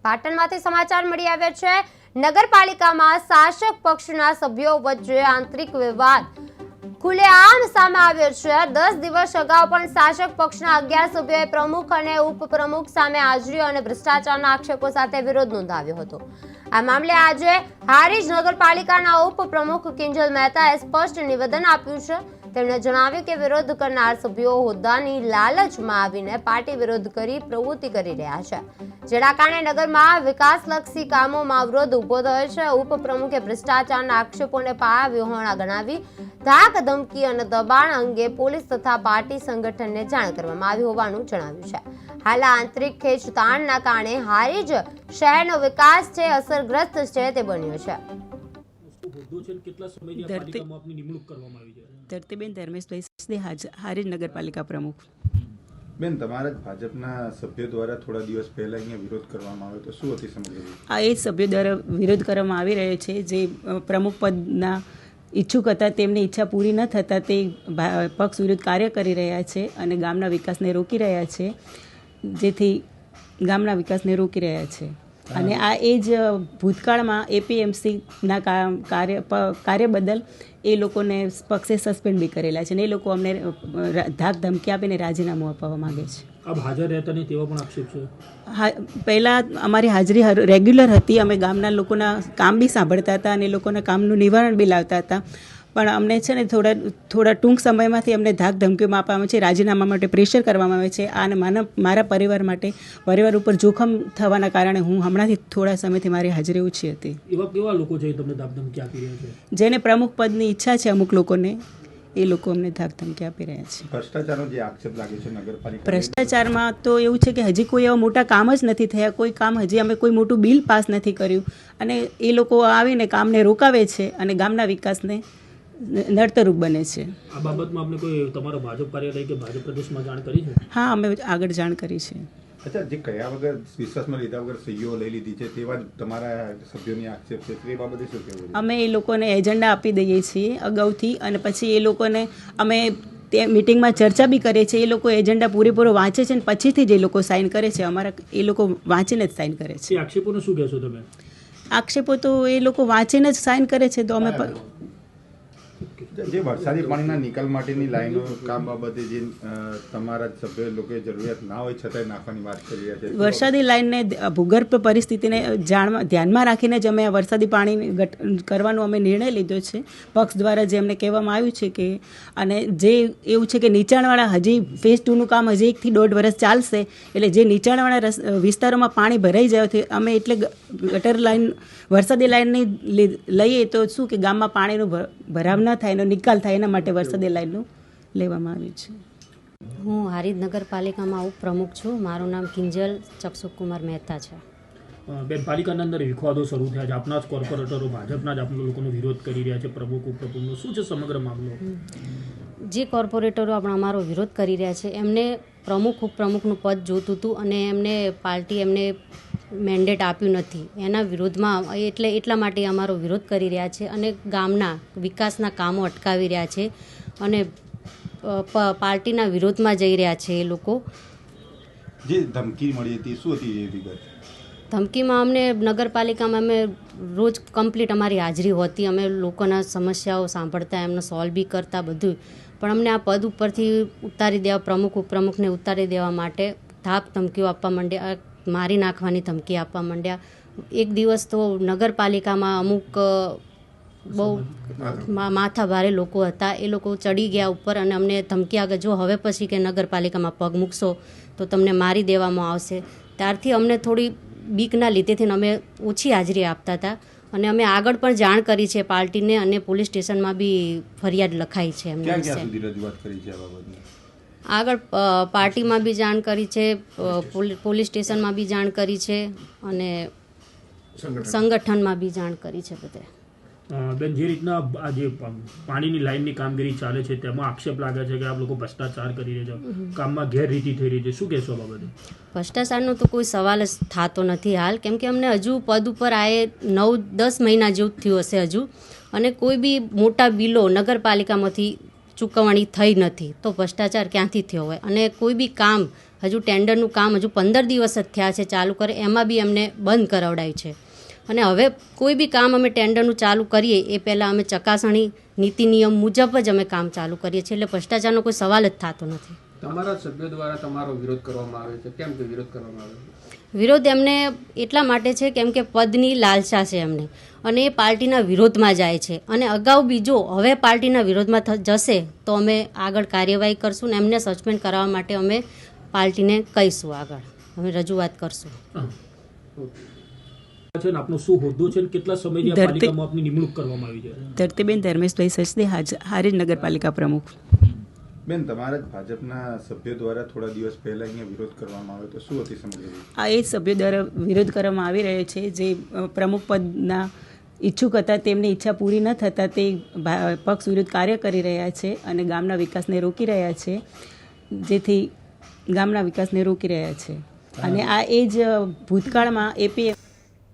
પાટણમાંથી સમાચાર મળી આવ્યા છે। નગરપાલિકામાં શાસક પક્ષના સભ્યો વચ્ચે આંતરિક વિવાદ ખુલ્લેઆમ સામે આવ્યો છે। 10 દિવસ અગાઉ પણ શાસક પક્ષના 11 સભ્યોએ પ્રમુખ અને ઉપપ્રમુખ સામે હાજરી અને ભ્રષ્ટાચારના આક્ષેપો સાથે વિરોધ નોંધાવ્યો હતો। આ મામલે આજે હારીજ નગરપાલિકાના ઉપપ્રમુખ કિંજલ મહેતાએ સ્પષ્ટ નિવેદન આપ્યું છે। તેમણે જણાવ્યું કે વિરોધ કરનાર સભ્યો હોદ્દાની લાલચમાં આવીને પાર્ટી વિરોધ કરી પ્રવૃત્તિ કરી રહ્યા છે, જેના કારણે નગરમાં વિકાસલક્ષી કામોમાં અવરોધ ઊભો થયો છે। ઉપપ્રમુખે ભ્રષ્ટાચારના આક્ષેપોને પાયાવિહોણા ગણાવી ધાક ધમકી અને દબાણ અંગે પોલીસ તથા પાર્ટી સંગઠનને જાણ કરવામાં આવી હોવાનું જણાવ્યું છે। હાલ આંતરિક ખેંચતાણના કારણે હારીજ શહેરનો વિકાસ છે અસરગ્રસ્ત છે તે બન્યો છે। ધરતીબેન ધર્મેશભાઈ હારીજ નગરપાલિકા પ્રમુખ। બેન, તમારા જ ભાજપના સભ્યો દ્વારા થોડા દિવસ પહેલા અહીંયા વિરોધ કરવામાં આવ્યો તો શું હતી સમગ્ર? આ એ સભ્યો દ્વારા વિરોધ કરવામાં આવી રહ્યો છે જે પ્રમુખ પદના ઈચ્છુક હતા, તેમની ઈચ્છા પૂરી ન થતાં તે પક્ષ વિરુદ્ધ કાર્ય કરી રહ્યા છે અને ગામના વિકાસને રોકી રહ્યા છે, જેથી ગામના વિકાસને રોકી રહ્યા છે। અને આ એ જ ભૂતકાળમાં એપીએમસીના કાર્ય બદલ એ લોકોને પક્ષે સસ્પેન્ડ બી કરેલા છે અને એ લોકો અમને ધાક ધમકી આપીને રાજીનામું આપવા માંગે છે। આપ હાજર રહેતા નહીં તેવા પણ આક્ષેપ છે? હા, પહેલાં અમારી હાજરી રેગ્યુલર હતી, અમે ગામના લોકોના કામ બી સાંભળતા હતા અને એ લોકોના કામનું નિવારણ બી લાવતા હતા, પણ અમને છે ને થોડા ટૂંક સમયમાંથી અમને ધાક ધમકીઓમાં આપવામાં છે, રાજીનામા માટે પ્રેશર કરવામાં આવે છે અને મારા પરિવાર ઉપર જોખમ થવાના કારણે હું હમણાંથી થોડા સમયથી મારી હાજરી ઓછી હતી। એવા કેવા લોકો છે તમને ધાક ધમકી આપી રહ્યા છે? જેને પ્રમુખ પદની ઈચ્છા છે અમુક લોકોને, એ લોકો અમને ધાક ધમકી આપી રહ્યા છે। ભ્રષ્ટાચારનો જે આક્ષેપ લાગે છે નગરપાલિકા, ભ્રષ્ટાચારમાં તો એવું છે કે હજી કોઈ એવા મોટા કામ જ નથી થયા, કોઈ કામ હજી અમે કોઈ મોટું બિલ પાસ નથી કર્યું અને એ લોકો આવીને કામને રોકાવે છે અને ગામના વિકાસને નડતરરૂપ બને છે। આ બાબતમાં આપણે કોઈ તમારા ભાજપ કાર્યાલય કે ભાજપ પ્રદેશમાં જાણ કરી છે? હા, અમે આગળ જાણ કરી છે। અચ્છા, જે કયા વગર વિશ્વાસમાં લીધા વગર સહીઓ લઈ લીધી છે તેવા જ તમારા સભ્યોની આક્ષેપ છે, તે બાબતે શું કહેવું? અમે એ લોકોને એજન્ડા આપી દઈએ છીએ અગાઉથી અને પછી એ લોકોને અમે તે મિટિંગમાં ચર્ચા બી કરીએ છીએ। એ લોકો એજન્ડા પૂરેપૂરો વાંચે છે અને પછીથી જ એ લોકો સાઇન કરે છે, અમારા એ લોકો વાંચીને જ સાઇન કરે છે। આક્ષેપોને શું કહેશો તમે? આક્ષેપો તો એ લોકો વાંચીને જ સાઇન કરે છે, તો અમે જે વરસાદી પાણીના નિકાલ માટેની લાઈનો કામ બાબતે જે તમારા સભ્ય લોકોએ જરૂરિયાત ના હોય છતાંય નાખવાની વાત કરી રહ્યા છે, વરસાદી લાઈનને ભૂગર્ભ પરિસ્થિતિને ધ્યાનમાં રાખીને જ અમે વરસાદી પાણી કરવાનો અમે નિર્ણય લીધો છે પક્ષ દ્વારા, જે અમને કહેવામાં આવ્યું છે કે અને જે એવું છે કે નીચાણવાળા હજી ફેઝ 2નું કામ હજી 1 થી 1.5 વર્ષ ચાલશે, એટલે જે નીચાણવાળા વિસ્તારોમાં પાણી ભરાઈ જાય અમે એટલે ગટર લાઈન વરસાદી લાઈનની લઈએ તો શું કે ગામમાં પાણીનો ભરાવ ન થાય, એનો નિકાલ થાય, એના માટે વરસાદી લાઈનનું લેવામાં આવ્યું છે। હું હારીજ નગરપાલિકામાં ઉપપ્રમુખ છું, મારું નામ કિંજલ ચક્ષુકુમાર મહેતા છે। બેન, પાલિકાના અંદર વિખવાદો શરૂ થયા છે, આપના જ કોર્પોરેટરો ભાજપના જ આપણા લોકોનો વિરોધ કરી રહ્યા છે, પ્રમુખ ઉપપ્રમુખનો શું છે સમગ્ર મામલો? જે કોર્પોરેટરો અમારો વિરોધ કરી રહ્યા છે એમને પ્રમુખ ઉપપ્રમુખનું પદ જોતું હતું અને એમને પાર્ટી એમને મેન્ડેટ આપ્યું નથી, એના વિરોધમાં એટલા માટે અમારો વિરોધ કરી રહ્યા છે અને ગામના વિકાસના કામો અટકાવી રહ્યા છે અને પાર્ટીના વિરોધમાં જઈ રહ્યા છે એ લોકો। જે ધમકી મળી હતી શું હતી એ વિગત? ધમકીમાં અમને નગરપાલિકામાં અમે રોજ કમ્પ્લીટ અમારી હાજરી હોતી, અમે લોકોના સમસ્યાઓ સાંભળતા, એમને સોલ્વ બી કરતા બધું, પણ અમને આ પદ ઉપરથી ઉતારી દેવા, પ્રમુખ ઉપપ્રમુખને ઉતારી દેવા માટે ધાક ધમકીઓ આપવા માંડ્યા, મારી નાખવાની ધમકી આપવા માંડ્યા। એક દિવસ તો નગરપાલિકામાં અમુક બહુ માથા ભારે લોકો હતા, એ લોકો ચડી ગયા ઉપર અને અમને ધમકી આગળ જો હવે પછી કે નગરપાલિકામાં પગ મૂકશો તો તમને મારી દેવામાં આવશે। ત્યારથી અમને થોડી બીકના લીધેથી અમે ઓછી હાજરી આપતા હતા અને અમે આગળ પણ જાણ કરી છે પાર્ટીને અને પોલીસ સ્ટેશનમાં બી ફરિયાદ લખાઈ છે એમને વિશે। આગળ પાર્ટીમાં બી જાણ કરી છે, પોલીસ સ્ટેશનમાં બી જાણ કરી છે અને સંગઠનમાં બી જાણ કરી છે બધે। બેન, જે રીતના આ જે પાણીની લાઈનની કામગીરી ચાલે છે તેમાં આક્ષેપ લાગે છે કે આપ લોકો ભ્રષ્ટાચાર કરી રહ્યા છો, કામમાં ગેરરીતિ થઈ રહી છે, શું કહેશો બાબતે? ભ્રષ્ટાચારનો તો કોઈ સવાલ જ થતો નથી હાલ, કેમ કે અમને હજુ પદ ઉપર આએ 9-10 મહિના જેવું થયું હશે હજુ, અને કોઈ બી મોટા બિલો નગરપાલિકામાંથી ચૂકવણી થઈ નથી, તો ભ્રષ્ટાચાર ક્યાંથી થયો હોય? અને કોઈ બી કામ હજુ ટેન્ડરનું કામ હજુ 15 દિવસ જ થયા છે ચાલુ કરે, એમાં બી અમને બંધ કરાવડાય છે. અને હવે કોઈ બી કામ અમે ટેન્ડરનું ચાલુ કરીએ એ પહેલાં અમે ચકાસણી નીતિ નિયમ મુજબ જ અમે કામ ચાલુ કરીએ છીએ, એટલે ભ્રષ્ટાચારનો કોઈ સવાલ જ થતો નથી. તમારા સભ્યો દ્વારા તમારો વિરોધ કરવામાં આવે છે, કેમ કે વિરોધ કરવામાં આવે છે? વિરોધ એમને એટલા માટે છે કેમ કે પદની લાલસા છે એમને, અને એ પાર્ટીના વિરોધમાં જાય છે. અને અગાઉ બીજો હવે પાર્ટીના વિરોધમાં જશે તો અમે આગળ કાર્યવાહી કરશું ને એમને સસ્પેન્ડ કરવા માટે અમે પાર્ટીને કહીશું, આગળ અમે રજૂઆત કરશું. છે ને આપનો શું હોદ્દો છે ને કેટલા સમયથી આ પાલિકામાં આપની નિમણૂક કરવામાં આવી છે? ધરતીબેન ધર્મેશભાઈ સચદે, હારીજ નગરપાલિકા પ્રમુખ. બેન, તમારા જ ભાજપના સભ્યો દ્વારા થોડા દિવસ પહેલા અહીંયા વિરોધ કરવામાં આવ્યો તો શું હતી સમગ્ર? આ એ જ સભ્યો દ્વારા વિરોધ કરવામાં આવી રહ્યો છે જે પ્રમુખ પદના ઈચ્છુક હતા, તેમની ઈચ્છા પૂરી ન થતાં તે પક્ષ વિરુદ્ધ કાર્ય કરી રહ્યા છે અને ગામના વિકાસને રોકી રહ્યા છે, જેથી ગામના વિકાસને રોકી રહ્યા છે. અને આ એ જ ભૂતકાળમાં એપીએફ